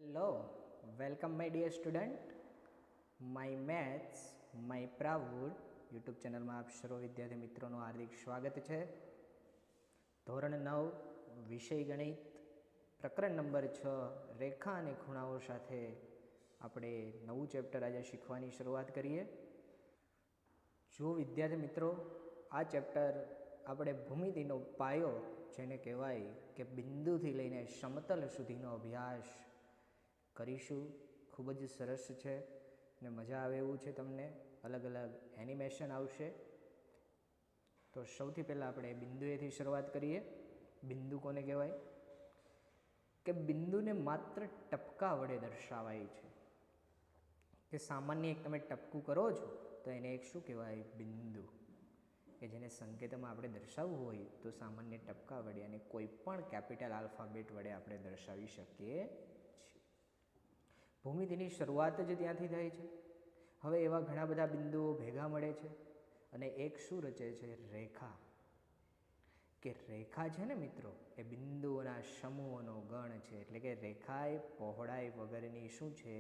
Hello, welcome my dear student. My maths, my Pravur YouTube ચેનલમાં આપ સર્વ વિદ્યાર્થી મિત્રોનું હાર્દિક સ્વાગત છે. ધોરણ 9 વિષય ગણિત પ્રકરણ નંબર 6 રેખા અને ખૂણાઓ સાથે આપણે નવું ચેપ્ટર આજે શીખવાની શરૂઆત કરીએ. જો વિદ્યાર્થી મિત્રો આ ચેપ્ટર આપણે ભૂમિતિનો પાયો જેને કહેવાય કે બિંદુથી લઈને સમતલ સુધીનો અભ્યાસ કરીશું. ખૂબ જ સરસ છે ને મજા આવે એવું છે. તમને અલગ અલગ એનિમેશન આવશે. તો સૌથી પહેલાં આપણે બિંદુએથી શરૂઆત કરીએ. બિંદુ કોને કહેવાય? કે બિંદુને માત્ર ટપકા વડે દર્શાવાય છે. કે સામાન્ય એક તમે ટપકું કરો છો તો એને એક શું કહેવાય? બિંદુ. કે જેને સંકેતમાં આપણે દર્શાવવું હોય તો સામાન્ય ટપકા વડે અને કોઈ પણ કેપિટલ આલ્ફાબેટ વડે આપણે દર્શાવી શકીએ છીએ. ભૂમિતિની શરૂઆત જ ત્યાંથી થાય છે. હવે એવા ઘણા બધા બિંદુઓ ભેગા મળે છે અને એક શું રચે છે? રેખા. કે રેખા છે ને મિત્રો, એ બિંદુઓના સમૂહોનો ગણ છે. એટલે કે રેખા એ પહોળાઈ વગરની શું છે?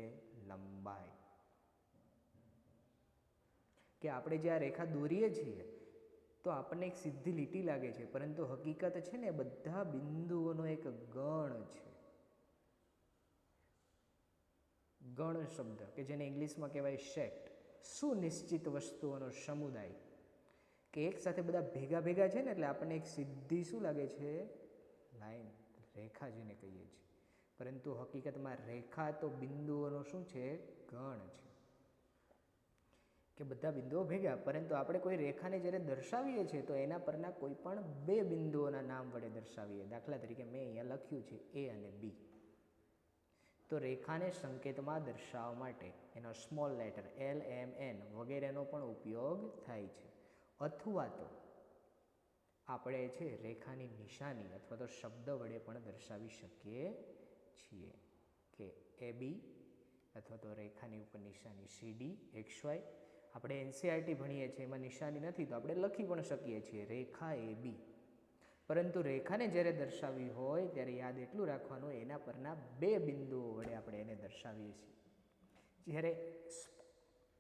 લંબાઈ. કે આપણે જે આ રેખા દોરીએ છીએ તો આપણને એક સીધી લીટી લાગે છે, પરંતુ હકીકત છે ને બધા બિંદુઓનો એક ગણ છે. ગણ શબ્દ કે જેને ઇંગ્લિશમાં કહેવાય સેટ, સુનિશ્ચિત વસ્તુઓનો સમુદાય. કે એક સાથે બધા ભેગા ભેગા છે ને એટલે આપણને એક સીધી શું લાગે છે? લાઈન, રેખા જેને કહીએ છીએ. પરંતુ હકીકતમાં રેખા તો બિંદુઓનો શું છે? ગણ છે. કે બધા બિંદુઓ ભેગા, પરંતુ આપણે કોઈ રેખાને જ્યારે દર્શાવીએ છીએ તો એના પરના કોઈ પણ બે બિંદુઓના નામ વડે દર્શાવીએ. દાખલા તરીકે મેં અહીંયા લખ્યું છે એ અને બી. તો રેખાને સંકેતમાં દર્શાવવા માટે એનો સ્મોલ લેટર એલ, એમ, એન વગેરેનો પણ ઉપયોગ થાય છે. અથવા તો આપણે છે રેખાની નિશાની અથવા તો શબ્દ વડે પણ દર્શાવી શકીએ છીએ. કે એ બી અથવા તો રેખાની ઉપર નિશાની સીડી, એક્સ વાય. આપણે એનસીઆરટી ભણીએ છીએ, એમાં નિશાની નથી તો આપણે લખી પણ શકીએ છીએ રેખા એ બી. પરંતુ રેખાને જ્યારે દર્શાવવી હોય ત્યારે યાદ એટલું રાખવાનું, એના પરના બે બિંદુઓ વડે આપણે એને દર્શાવીએ છીએ. જ્યારે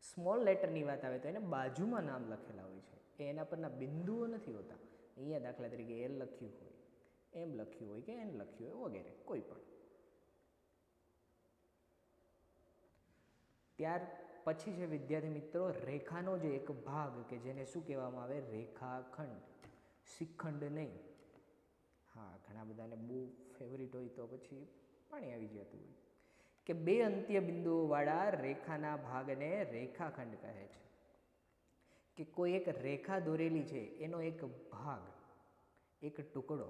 સ્મોલ લેટરની વાત આવે તો એને બાજુમાં નામ લખેલા હોય છે, એ એના પરના બિંદુઓ નથી હોતા. અહીંયા દાખલા તરીકે એલ લખ્યું હોય, એમ લખ્યું હોય કે એન લખ્યું હોય વગેરે કોઈ પણ. ત્યાર પછી છે વિદ્યાર્થી મિત્રો રેખાનો જે એક ભાગ કે જેને શું કહેવામાં આવે? રેખાખંડ. શિખંડ નહીં. હા, ઘણા બધાને બહુ ફેવરિટ હોય તો પછી પાણી આવી જતું હોય. કે બે અંત્ય બિંદુઓવાળા રેખાના ભાગને રેખાખંડ કહે છે. કે કોઈ એક રેખા દોરેલી છે એનો એક ભાગ, એક ટુકડો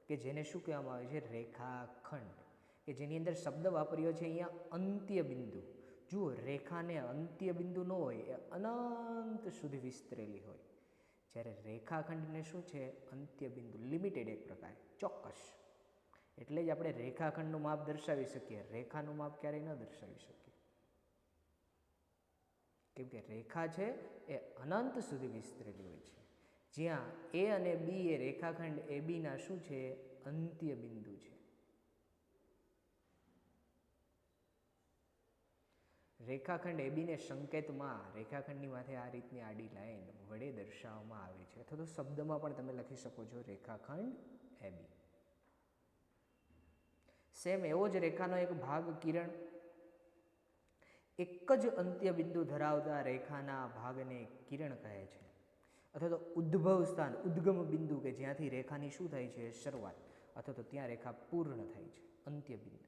કે જેને શું કહેવામાં આવે છે? રેખાખંડ. કે જેની અંદર શબ્દ વાપર્યો છે અહીંયા અંત્ય બિંદુ. જુઓ, રેખાને અંત્ય બિંદુ ન હોય, એ અનંત સુધી વિસ્તરેલી હોય. જ્યારે રેખાખંડને શું છે? અંત્ય બિંદુ, લિમિટેડ એક પ્રકારે, ચોક્કસ. એટલે જ આપણે રેખાખંડનું માપ દર્શાવી શકીએ, રેખાનું માપ ક્યારેય ન દર્શાવી શકીએ. કેમ કે રેખા છે એ અનંત સુધી વિસ્તરેલી હોય છે. જ્યાં એ અને બી એ રેખાખંડ એ બીના શું છે? અંત્ય બિંદુ છે. રેખાખંડ એબીને સંકેતમાં રેખાખંડની માથે આ રીતની આડી લાઈન વડે દર્શાવવામાં આવે છે. અથવા તો શબ્દમાં પણ તમે લખી શકો છો રેખાખંડ એબી. સેમ એવો જ રેખાનો એક ભાગ કિરણ. એક જ અંત્ય બિંદુ ધરાવતા રેખાના ભાગને કિરણ કહે છે. અથવા તો ઉદ્ભવ સ્થાન, ઉદ્ગમ બિંદુ કે જ્યાંથી રેખાની શું થાય છે? શરૂઆત. અથવા તો ત્યાં રેખા પૂર્ણ થાય છે, અંત્ય બિંદુ.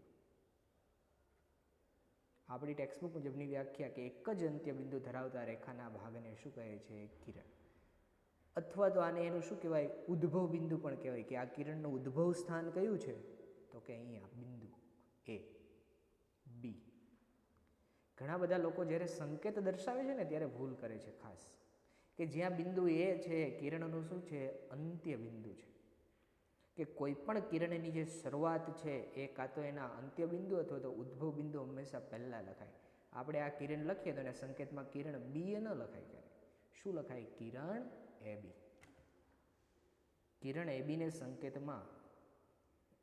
આપણી ટેક્સ્ટબુક મુજબની વ્યાખ્યા કે એક જ અંત્ય બિંદુ ધરાવતા રેખાના ભાગને શું કહે છે? કિરણ. અથવા તો આને એનું શું કહેવાય? ઉદ્ભવ બિંદુ પણ કહેવાય. કે આ કિરણનું ઉદ્ભવ સ્થાન કયું છે? તો કે અહીંયા બિંદુ એ બી. ઘણા બધા લોકો જ્યારે સંકેત દર્શાવે છે ને ત્યારે ભૂલ કરે છે ખાસ. કે જ્યાં બિંદુ એ છે, કિરણનું શું છે? અંત્ય બિંદુ છે. કે કોઈ પણ કિરણની જે શરૂઆત છે એ કાં તો એના અંત્ય બિંદુ અથવા તો ઉદ્ભવ બિંદુ હંમેશા પહેલાં લખાય. આપણે આ કિરણ લખીએ તો એના સંકેતમાં કિરણ બી એ ન લખાય ક્યારે. શું લખાય? કિરણ એ બી. કિરણ એ બીને સંકેતમાં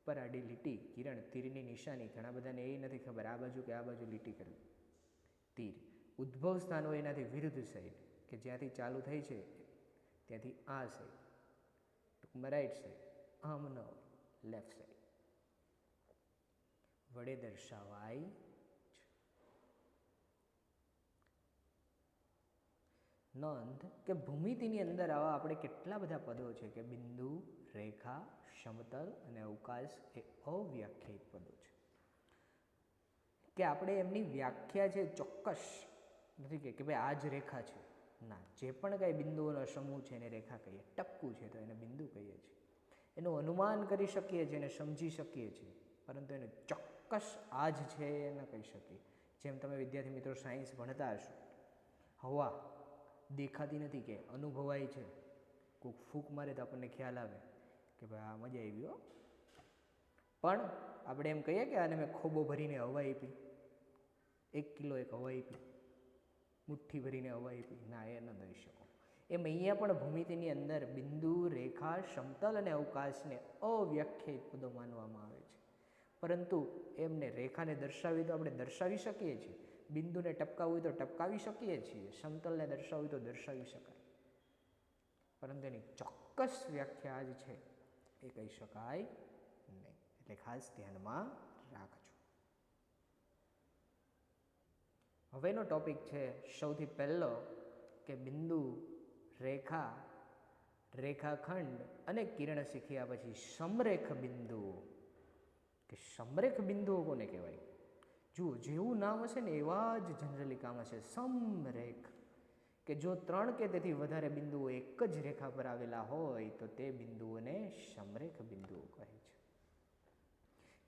ઉપર આડી લીટી, કિરણ, તીરની નિશાની. ઘણા બધાને એ નથી ખબર આ બાજુ કે આ બાજુ લીટી કરવી. તીર ઉદ્ભવ સ્થાન હોય એનાથી વિરુદ્ધ સાઈડ, કે જ્યાંથી ચાલુ થઈ છે ત્યાંથી આ સાઈડ, ટૂંકમાં રાઈટ સાઈડ. આમ ન હોય, લેફ્ટ સાઈડ વડે દર્શાવાય છે. નોંધ કે ભૂમિતિની અંદર આવા આપણે કેટલા બધા પદો છે કે બિંદુ, રેખા, સમતલ અને અવકાશ એ અવ્યાખ્યાયિત પદો છે, કે આપણે એમની વ્યાખ્યા છે ચોક્કસ નથી કે ભાઈ આ જ રેખા છે. ના, જે પણ કાંઈ બિંદુઓનો સમૂહ છે એને રેખા કહીએ. ટપકું છે તો એને બિંદુ કહીએ છીએ. એનું અનુમાન કરી શકીએ છીએ અને સમજી શકીએ છીએ, પરંતુ એને ચોક્કસ આ જ છે એ ન કહી શકીએ. જેમ તમે વિદ્યાર્થી મિત્રો સાયન્સ ભણતા હશો, હવા દેખાતી નથી કે અનુભવાય છે. કોઈક ફૂંક મારે તો આપણને ખ્યાલ આવે કે ભાઈ આ મજા આવી હો. પણ આપણે એમ કહીએ કે આને મેં ખોબો ભરીને હવા આપી, 1 કિલો એક હવા આપી, મુઠ્ઠી ભરીને હવા આપી. ના, એ ન દઈ શકો. એમ અહીંયા પણ ભૂમિતિની અંદર બિંદુ, રેખા, સમતલ અને અવકાશને અવ્યાખ્યાયિત પદો માનવામાં આવે છે. પરંતુ એમને રેખાને દર્શાવી તો આપણે દર્શાવી શકીએ છીએ, બિંદુને ટપકાવવું હોય તો ટપકાવી શકીએ છીએ, સમતલને દર્શાવવું તો દર્શાવી શકાય, પરંતુ એની ચોક્કસ વ્યાખ્યા જ છે એ કહી શકાય નહીં. એટલે ખાસ ધ્યાનમાં રાખજો. હવેનો ટોપિક છે સૌથી પહેલો કે બિંદુ, રેખા, રેખાખંડ અને કિરણ શીખ્યા પછી સમરેખ બિંદુઓ. કે સમરેખ બિંદુઓ કોને કહેવાય? જુઓ, જેવું નામ હશે ને એવા જ જનરલી કામ હશે. સમરેખ કે જો 3 કે તેથી વધારે બિંદુઓ એક જ રેખા પર આવેલા હોય તો તે બિંદુઓને સમરેખ બિંદુઓ કહે છે.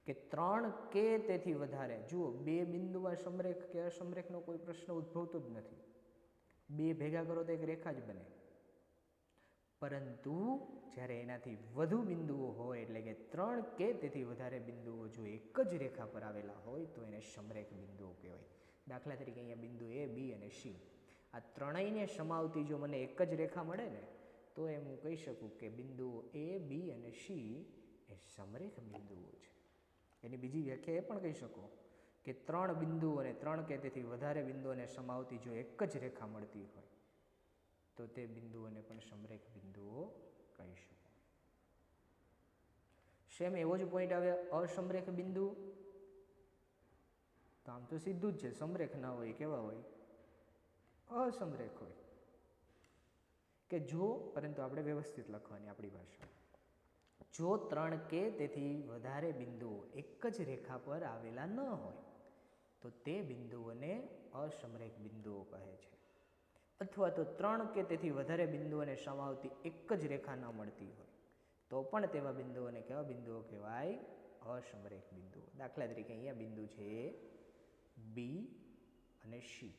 કે 3 કે તેથી વધારે, જુઓ 2 બિંદુમાં સમરેખ કે અસમરેખનો કોઈ પ્રશ્ન ઉદ્ભવતો જ નથી. 2 ભેગા કરો તો એક રેખા જ બને. પરંતુ જ્યારે એનાથી વધુ બિંદુઓ હોય, એટલે કે 3 કે તેથી વધારે બિંદુઓ જો એક જ રેખા પર આવેલા હોય તો એને સમરેખ બિંદુઓ કહેવાય. દાખલા તરીકે અહીંયા બિંદુ એ, બી અને સી, આ ત્રણેયને સમાવતી જો મને એક જ રેખા મળે ને તો એમ હું કહી શકું કે બિંદુઓ એ, બી અને સી એ સમરેખ બિંદુઓ છે. એની બીજી વ્યાખ્યા એ પણ કહી શકો કે 3 બિંદુઓ અને 3 કે તેથી વધારે બિંદુઓને સમાવતી જો એક જ રેખા મળતી હોય તો તે બિંદુઓને પણ સમરેખ બિંદુઓ કહી શકો. સેમ એવો જ પોઈન્ટ આવે અસમરેખ બિંદુ. તો આમ તો સીધું જ છે, સમરેખ ના હોય કેવા હોય? અસમરેખ હોય. કે જો, પરંતુ આપણે વ્યવસ્થિત લખવાની આપણી ભાષામાં, જો 3 કે તેથી વધારે બિંદુઓ એક જ રેખા પર આવેલા ન હોય તો તે બિંદુઓને અસમરેખ બિંદુઓ કહે છે. અથવા તો 3 કે તેથી વધારે બિંદુઓને સમાવતી એક જ રેખા ન મળતી હોય તો પણ તેવા બિંદુઓને કેવા બિંદુઓ કહેવાય? અસમરેખ બિંદુઓ. દાખલા તરીકે અહીંયા બિંદુ છે બી અને સી.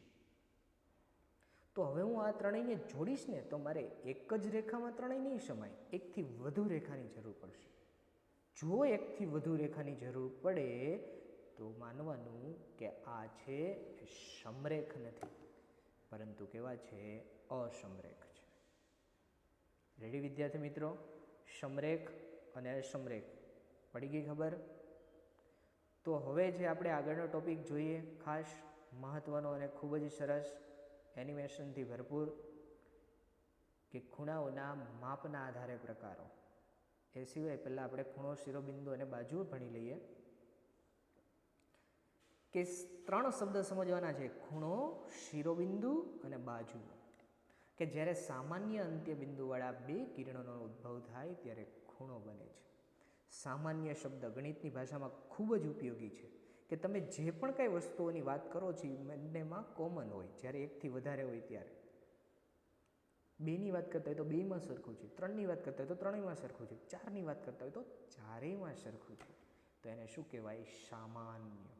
તો હવે હું આ ત્રણેયને જોડીશ ને તો મારે એક જ રેખામાં ત્રણેય નહીં સમાય, એકથી વધુ રેખાની જરૂર પડશે. જો એકથી વધુ રેખાની જરૂર પડે તો માનવાનું કે આ છે સમરેખ નથી, પરંતુ કેવા છે? અસમરેખ છે. રેડી વિદ્યાર્થી મિત્રો? સમરેખ અને અસમરેખ પડી ગઈ ખબર? તો હવે જે આપણે આગળનો ટોપિક જોઈએ, ખાસ મહત્વનો અને ખૂબ જ સરસ એનિમેશનથી ભરપૂર, કે ખૂણાઓના માપના આધારે પ્રકારો. એ સિવાય પહેલાં આપણે ખૂણો, શિરોબિંદુ અને બાજુ ભણી લઈએ. કે 3 શબ્દ સમજવાના છે: ખૂણો, શિરોબિંદુ અને બાજુ. કે જ્યારે સામાન્ય અંત્યબિંદુવાળા 2 કિરણોનો ઉદ્ભવ થાય ત્યારે ખૂણો બને છે. સામાન્ય શબ્દ ગણિતની ભાષામાં ખૂબ જ ઉપયોગી છે, કે તમે જે પણ કાંઈ વસ્તુઓની વાત કરો છો એ બંનેમાં કોમન હોય. જ્યારે 1 થી વધારે હોય ત્યારે 2ની વાત કરતા હોય તો 2માં સરખું છે, 3ની વાત કરતા હોય તો 3માં સરખું છે, 4ની વાત કરતા હોય તો 4માં સરખું છે. તો એને શું કહેવાય? સામાન્ય,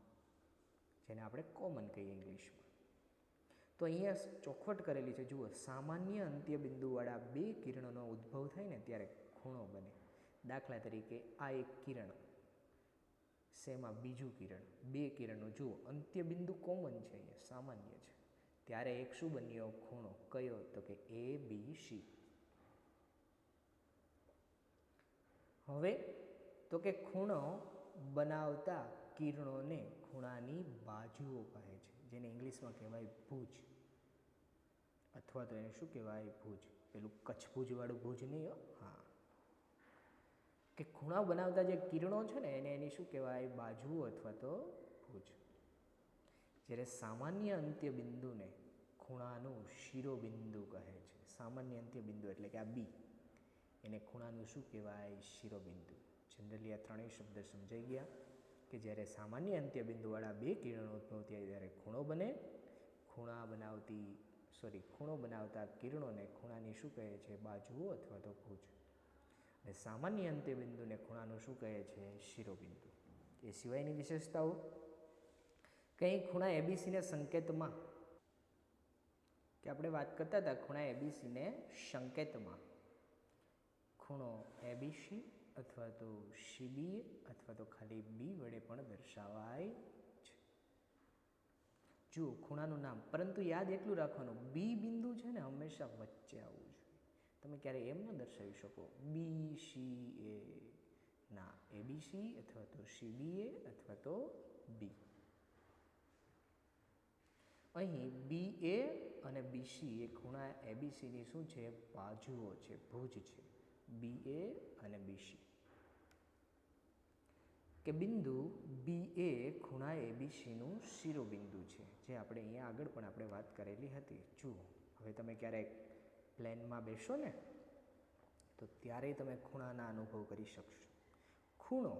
જેને આપણે કોમન કહીએ ઇંગ્લિશમાં. તો અહીંયા ચોખવટ કરેલી છે, જુઓ, સામાન્ય અંત્યબિંદુવાળા 2 કિરણોનો ઉદ્ભવ થાય ને ત્યારે ખૂણો બને. દાખલા તરીકે આ એક કિરણ, શેમાં? બીજું કિરણ. 2 કિરણો, જુઓ, અંત્યબિંદુ કોમન છે, અહીંયા સામાન્ય છે, ત્યારે એક શું બન્યો? ખૂણો. કયો? તો કે એ, બી, સી. હવે તો કે ખૂણો બનાવતા કિરણોને ખૂણાની બાજુઓ કહે છે, જેને ઇંગ્લિશમાં કહેવાય ભુજ, અથવા તો એને શું કહેવાય ભુજ, પેલું કચ્છ ભુજવાળું ભુજ નહીં હો, હા, કે ખૂણા બનાવતા જે કિરણો છે ને એને એની શું કહેવાય બાજુઓ અથવા તો ભુજ. જ્યારે સામાન્ય અંત્ય બિંદુને ખૂણાનું શિરોબિંદુ કહે છે. સામાન્ય અંત્ય બિંદુ એટલે કે આ બી, એને ખૂણાનું શું કહેવાય શિરોબિંદુ. જનરલી આ ત્રણેય શબ્દ સમજાઈ ગયા કે જ્યારે સામાન્ય અંત્ય બિંદુવાળા બે કિરણો ઉદ્ભવ થાય ત્યારે ખૂણો બને. ખૂણો બનાવતા કિરણોને ખૂણાની શું કહે છે બાજુઓ અથવા તો ભુજ. અને સામાન્ય અંત્ય બિંદુને ખૂણાનું શું કહે છે શિરોબિંદુ. એ સિવાયની વિશેષતાઓ કંઈ ખૂણા એબીસીને સંકેતમાં, કે આપણે વાત કરતા હતા ખૂણા એબીસીને સંકેતમાં ખૂણો એબીસી અથવા તો સીબીએ અથવા તો ખાલી બી વડે પણ દર્શાવાય છે. જુઓ ખૂણાનું નામ, પરંતુ યાદ એટલું રાખવાનું બી બિંદુ છે ને હંમેશા વચ્ચે આવવું જોઈએ. તમે ક્યારે એમ ન દર્શાવી શકો બી સી એ, ના, એબીસી અથવા તો સીબીએ અથવા તો બી. અહીં બી એ અને બીસી એ ખૂણા એબીસીની શું છે બાજુઓ છે, ભુજ છે. બી એ અને બીસી, કે બિંદુ બી એ ખૂણા એબીસીનું શિરોબિંદુ છે, જે આપણે અહીંયા આગળ પણ આપણે વાત કરેલી હતી. જુઓ હવે તમે ક્યારેક પ્લેનમાં બેસો ને તો ત્યારે તમે ખૂણાના અનુભવ કરી શકશો. ખૂણો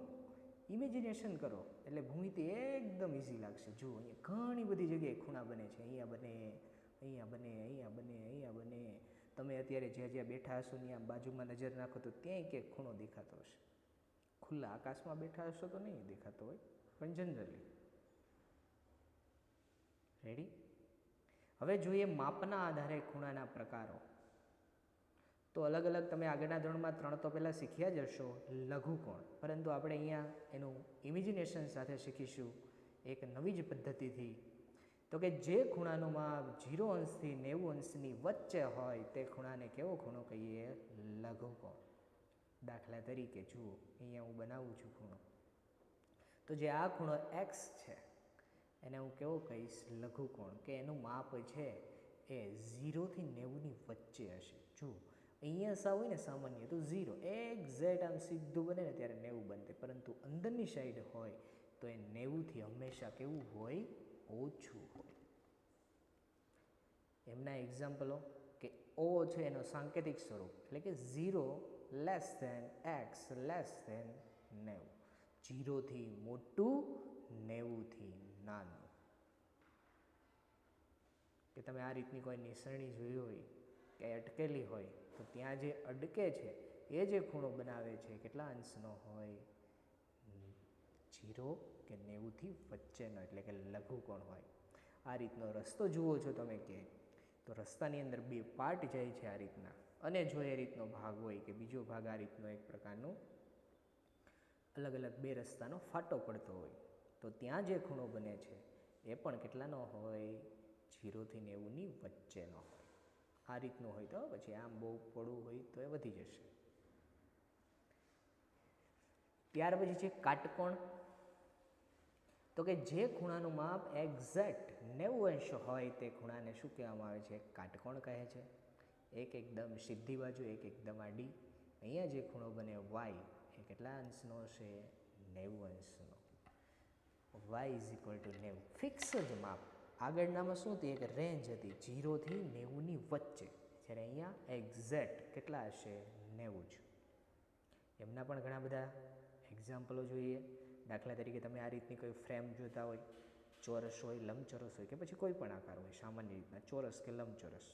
ઇમેજિનેશન કરો એટલે ભૂમિતિ એકદમ ઇઝી લાગશે. જુઓ અહીંયા ઘણી બધી જગ્યાએ ખૂણા બને છે, અહીંયા બને, અહીંયા બને, અહીંયા બને, અહીંયા બને. તમે અત્યારે જ્યાં બેઠા હશો ત્યાં બાજુમાં નજર નાખો તો ત્યાંય ક્યાંક ખૂણો દેખાતો હશે. ખુલ્લા આકાશમાં બેઠા હશો તો નહીં દેખાતો હોય, પણ જનરલી. રેડી? હવે જોઈએ માપના આધારે ખૂણાના પ્રકારો. તો અલગ અલગ તમે આગળના ધોરણમાં 3 તો પહેલાં શીખ્યા જ હશો લઘુકોણ, પરંતુ આપણે અહીંયા એનું ઇમેજિનેશન સાથે શીખીશું એક નવી જ પદ્ધતિથી. તો કે જે ખૂણાનું માપ 0 અંશથી 90 અંશની વચ્ચે હોય તે ખૂણાને કેવો ખૂણો કહીએ લઘુકોણ. દાખલા તરીકે જુઓ અહીંયા હું બનાવું છું ખૂણો, તો જે આ ખૂણો એક્સ છે એને હું કેવો કહીશ લઘુકોણ, કે એનું માપ છે એ 0 થી 90ની વચ્ચે હશે. જુઓ અહીંયા સાવ હોય ને સામાન્ય તો 0 એક્ઝેક્ટ આમ સીધું બને ને ત્યારે 90 બનતે, પરંતુ અંદરની સાઈડ હોય તો એ 90થી હંમેશા કેવું હોય ઓછું હોય. એમના એક્ઝામ્પલો કે ઓ છે એનો સાંકેતિક સ્વરૂપ એટલે કે 0 less than x less than 90, 0થી મોટું 90થી નાનું. કે તમે આ રીતની કોઈ નિસરણી જોઈ હોય કે અટકેલી હોય તો ત્યાં જે અડકે છે એ જે ખૂણો બનાવે છે કેટલા અંશનો હોય 0 કે 90થી વચ્ચેનો, એટલે કે લઘુકોણ હોય. આ રીતનો રસ્તો જુઓ છો તમે કે તો રસ્તાની અંદર 2 પાર્ટ જાય છે આ રીતના, અને જો એ રીતનો ભાગ હોય કે બીજો ભાગ આ રીતનો એક પ્રકારનો અલગ અલગ 2 રસ્તાનો ફાટો પડતો હોય તો ત્યાં જે ખૂણો બને છે એ પણ કેટલાનો હોય 0થી 90ની વચ્ચેનો હોય. આ રીતનું હોય તો પછી આમ બહુ પડવું હોય તો એ વધી જશે. ત્યાર પછી છે કાટકોણ. તો કે જે ખૂણાનું માપ એક્ઝેક્ટ 90 અંશ હોય તે ખૂણાને શું કહેવામાં આવે છે કાટકોણ કહે છે. એક એકદમ સીધી બાજુ, એક એકદમ આડી. અહીંયા જે ખૂણો બને વાય એ કેટલા અંશનો હશે 90 અંશનો. Y is equal to 90, fix જ માપ. આગળનામાં શું હતી એક રેન્જ હતી 0થી 90ની વચ્ચે, જ્યારે અહીંયા એક્ઝેક્ટ કેટલા હશે 90 જ. એમના પણ ઘણા બધા એક્ઝામ્પલો જોઈએ. દાખલા તરીકે તમે આ રીતની કોઈ ફ્રેમ જોતા હોય, ચોરસ હોય, લંબચોરસ હોય કે પછી કોઈ પણ આકાર હોય, સામાન્ય રીતના ચોરસ કે લંબચોરસ,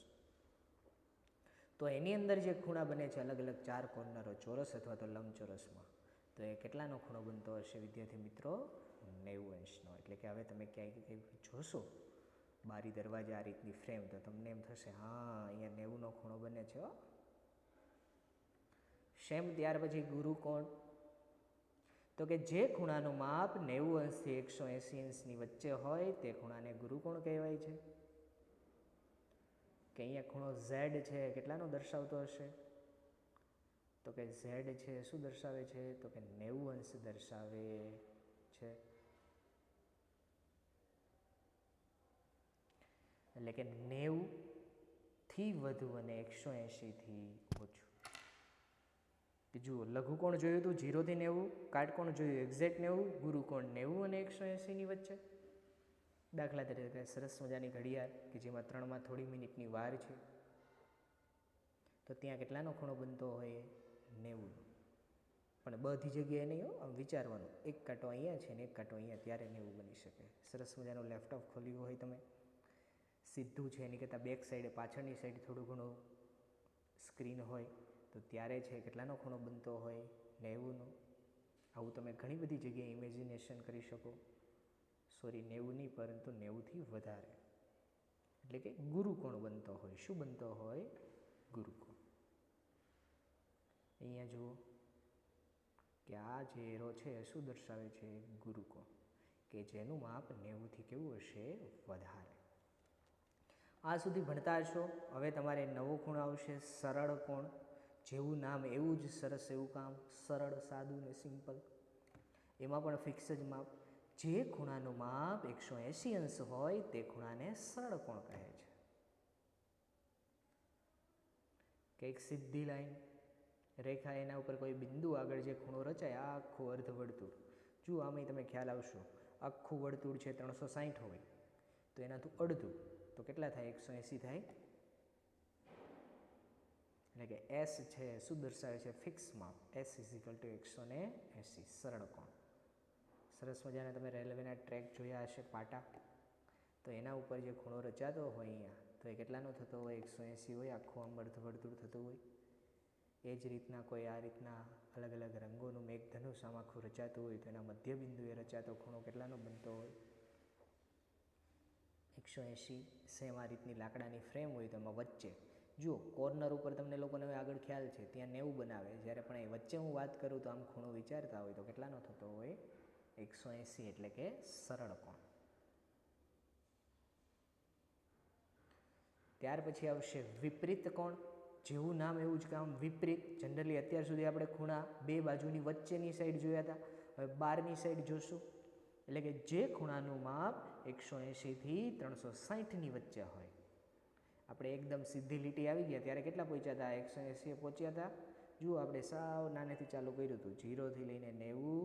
તો એની અંદર જે ખૂણા બને છે અલગ અલગ 4 કોર્નરો ચોરસ અથવા તો લંબચોરસમાં, તો એ કેટલાનો ખૂણો બનતો હશે વિદ્યાર્થી મિત્રો 90 અંશનો. એટલે કે હવે તમે ક્યાંય કંઈ જોશો બારી દરવાજા આ રીતની ફ્રેમ તો તમને એમ થશે હા અહીંયા 90નો ખૂણો બને છે હો. સેમ ત્યાર પછી ગુરુકોણ. તો કે જે ખૂણાનું માપ 90 અંશથી 180 અંશની વચ્ચે હોય તે ખૂણાને ગુરુકોણ કહેવાય છે. કે અહીંયા ખૂણો Z છે કેટલાનો દર્શાવતો હશે તો કે ઝેડ છે શું દર્શાવે છે? તો કે 90 અંશ દર્શાવે છે. એટલે કે 90થી વધુ અને 180થી ઓછું. જુઓ, લઘુકોણ જોયું હતું 0 થી 90, કાટકોણ જોયું એક્ઝેક્ટ 90, ગુરુકોણ 90 અને 180ની વચ્ચે. દાખલા તરીકે સરસ મજાની ઘડિયાળ કે જેમાં 3માં થોડી મિનિટની વાર છે, તો ત્યાં કેટલાનો ખૂણો બનતો હોય? 90. પણ બધી જગ્યાએ નહીં હો, આમ વિચારવાનું, એક કાંટો અહીંયા છે ને એક કાંટો અહીંયા, ત્યારે 90 બની શકે. સરસ મજાનું લેપટોપ ખોલ્યું હોય તમે, સીધું છે એની કરતાં બેક સાઈડે પાછળની સાઈડ થોડું ઘણું સ્ક્રીન હોય, તો ત્યારે છે કેટલાનો ખૂણો બનતો હોય? 90નો. આવું તમે ઘણી બધી જગ્યાએ ઇમેજિનેશન કરી શકો. સોરી, 90 નહીં, પરંતુ 90થી વધારે. એટલે કે ગુરુકોણ બનતો હોય. શું બનતો હોય? ગુરુકોણ. અહીંયા જુઓ કે આ જે એરો છે એ શું દર્શાવે છે? ગુરુકોણ, કે જેનું માપ 90થી કેવું હશે? વધારે. આ સુધી ભણતા હશો. હવે તમારે નવો ખૂણો આવશે, સરળ કોણ. જેવું નામ એવું જ સરસ એવું કામ, સરળ, સાદું ને સિમ્પલ. એમાં પણ ફિક્સ જ માપ. જે ખૂણાનું માપ 180 અંશ હોય તે ખૂણાને સરળ કોણ કહે છે. કે એક સીધી લાઈન રેખા, એના ઉપર કોઈ બિંદુ આગળ જે ખૂણો રચાય, આ આખું અર્ધવર્તુળ. જુઓ, આમાં તમે ખ્યાલ આવશો, આખું વર્તુળ છે 360 હોય, તો એનાથી અડધું તો કેટલા થાય? 180 થાય. એટલે કે એસ છે શું દર્શાવે છે? ફિક્સ માપ. એસ = 180, સરળ કોણ. સરસ મજાના તમે રેલવેના ટ્રેક જોયા હશે, પાટા, તો એના ઉપર જે ખૂણો રચાતો હોય અહીંયા, તો એ કેટલાનો થતો હોય? 180 હોય. આખું આમ અર્ધવર્તુળ થતું હોય. એ જ રીતના કોઈ આ રીતના અલગ અલગ રંગોનું મેઘધનુષ આમ આખું રચાતું હોય, તો એના મધ્ય બિંદુએ રચાતો ખૂણો કેટલાનો બનતો હોય? 180. સેમ આ રીતની લાકડાની ફ્રેમ હોય, તો એમાં વચ્ચે જુઓ, કોર્નર ઉપર તમને લોકોને હવે આગળ ખ્યાલ છે, ત્યાં 90 બનાવે. જ્યારે પણ એ વચ્ચે હું વાત કરું તો આમ ખૂણો વિચારતા હોય તો કેટલાનો થતો હોય? 180, એટલે કે સરળ કોણ. ત્યાર પછી આવશે વિપરીત કોણ. જેવું નામ એવું જ કામ, વિપરીત. જનરલી અત્યાર સુધી આપણે ખૂણા બે બાજુની વચ્ચેની સાઈડ જોયા હતા. હવે બહારની સાઈડ જોશું. એટલે કે જે ખૂણાનું માપ 180થી 360ની વચ્ચે હોય. આપણે એકદમ સીધી લીટી આવી ગયા ત્યારે કેટલા પહોંચ્યા હતા? 180 પહોંચ્યા હતા. જુઓ, આપણે સાવ નાનેથી ચાલુ કર્યું હતું, 0થી લઈને 90,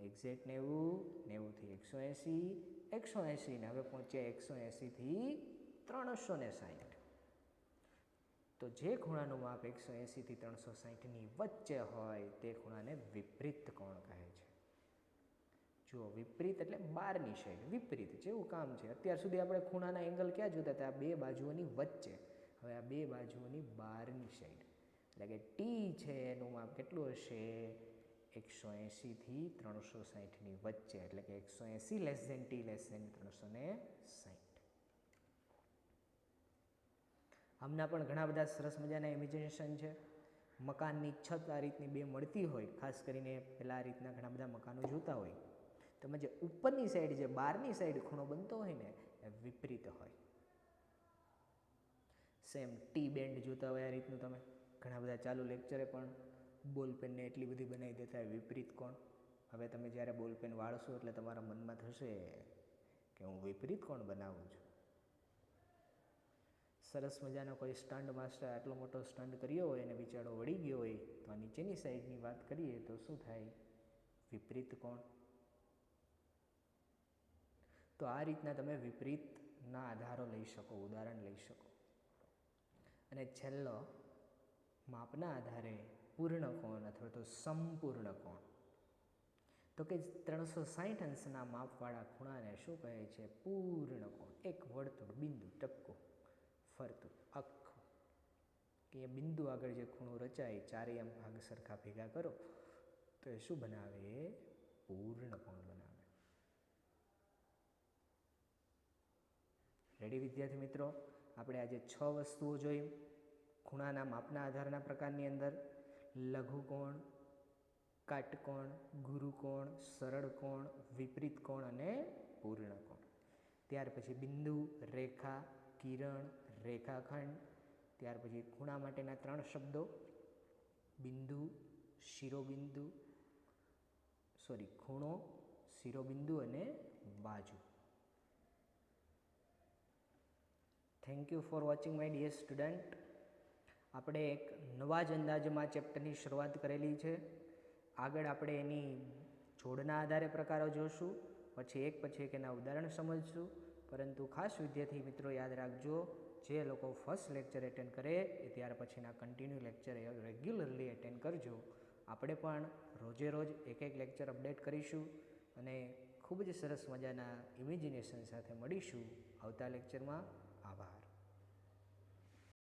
એક્ઝેક્ટ 90, 90થી 180, 180 ને હવે પહોંચ્યા 180થી 360. તો જે ખૂણાનું માપ 180થી 360ની વચ્ચે હોય તે ખૂણાને વિપરીત કોણ કહે છે. જુઓ, વિપરીત એટલે બહારની સાઈડ. વિપરીત જેવું કામ છે. અત્યાર સુધી આપણે ખૂણાના એંગલ ક્યાં જોતા હતા? બે બાજુઓની વચ્ચે. હવે આ બે બાજુઓની બહારની સાઈડ. એટલે કે ટી છે એનું માપ કેટલું હશે? 180થી 360ની વચ્ચે. એટલે કે 180 < T < 360. આમના પણ ઘણા બધા સરસ મજાના ઇમેજિનેશન છે. મકાનની છત આ રીતની બે મળતી હોય, ખાસ કરીને પહેલાં આ રીતના ઘણા બધા મકાનો જોતા હોય, તો એમાં જે ઉપરની સાઈડ, જે બહારની સાઈડ ખૂણો બનતો હોય ને, એ વિપરીત હોય. સેમ ટી બેન્ડ જોતા હોય આ રીતનું તમે ઘણા બધા ચાલુ લેક્ચરે પણ બોલપેનને એટલી બધી બનાવી દેતા હોય વિપરીત કોણ. હવે તમે જ્યારે બોલપેન વાળશો એટલે તમારા મનમાં થશે કે હું વિપરીત કોણ બનાવું છું. સરસ મજાનો કોઈ સ્ટન્ટ માસ્ટર આટલો મોટો સ્ટન્ટ કર્યો હોય અને બિચારો વળી ગયો હોય, તો આ નીચેની સાઈડની વાત કરીએ તો શું થાય? વિપરીત કોણ. તો આ રીતના તમે વિપરીતના આધારો લઈ શકો, ઉદાહરણ લઈ શકો. અને છેલ્લો, માપના આધારે પૂર્ણ કોણ અથવા તો સંપૂર્ણ કોણ. તો કે 360 અંશના માપવાળા ખૂણાને શું કહે છે? પૂર્ણ કોણ. એક વર્તુળ, બિંદુ, ટપકું, ફરતું, આખું, કે એ બિંદુ આગળ જે ખૂણો રચાય, ચારેય આમ ભાગ સરખા ભેગા કરો તો એ શું બનાવે? પૂર્ણ કોણ બનાવે. રેડી વિદ્યાર્થી મિત્રો? આપણે આજે 6 વસ્તુઓ જોઈ ખૂણાના માપના આધારના પ્રકારની અંદર: લઘુકોણ, કાટકોણ, ગુરુકોણ, સરળ કોણ, વિપરીત કોણ અને પૂર્ણ કોણ. ત્યાર પછી બિંદુ, રેખા, કિરણ, રેખાખંડ. ત્યાર પછી ખૂણા માટેના 3 શબ્દો: બિંદુ, શિરોબિંદુ, ખૂણો, શિરોબિંદુ અને બાજુ. Thank you for watching my dear student. આપણે એક નવા જ અંદાજમાં ચેપ્ટરની શરૂઆત કરેલી છે. આગળ આપણે એની જોડના આધારે પ્રકારો જોશું, પછી એક એના ઉદાહરણ સમજશું. પરંતુ ખાસ વિદ્યાર્થી મિત્રો યાદ રાખજો, જે લોકો ફર્સ્ટ લેક્ચર એટેન્ડ કરે એ ત્યાર પછીના કન્ટિન્યુ લેક્ચર રેગ્યુલરલી એટેન્ડ કરજો. આપણે પણ રોજે રોજ એક લેક્ચર અપડેટ કરીશું અને ખૂબ જ સરસ મજાના ઇમેજિનેશન સાથે મળીશું આવતા લેક્ચરમાં.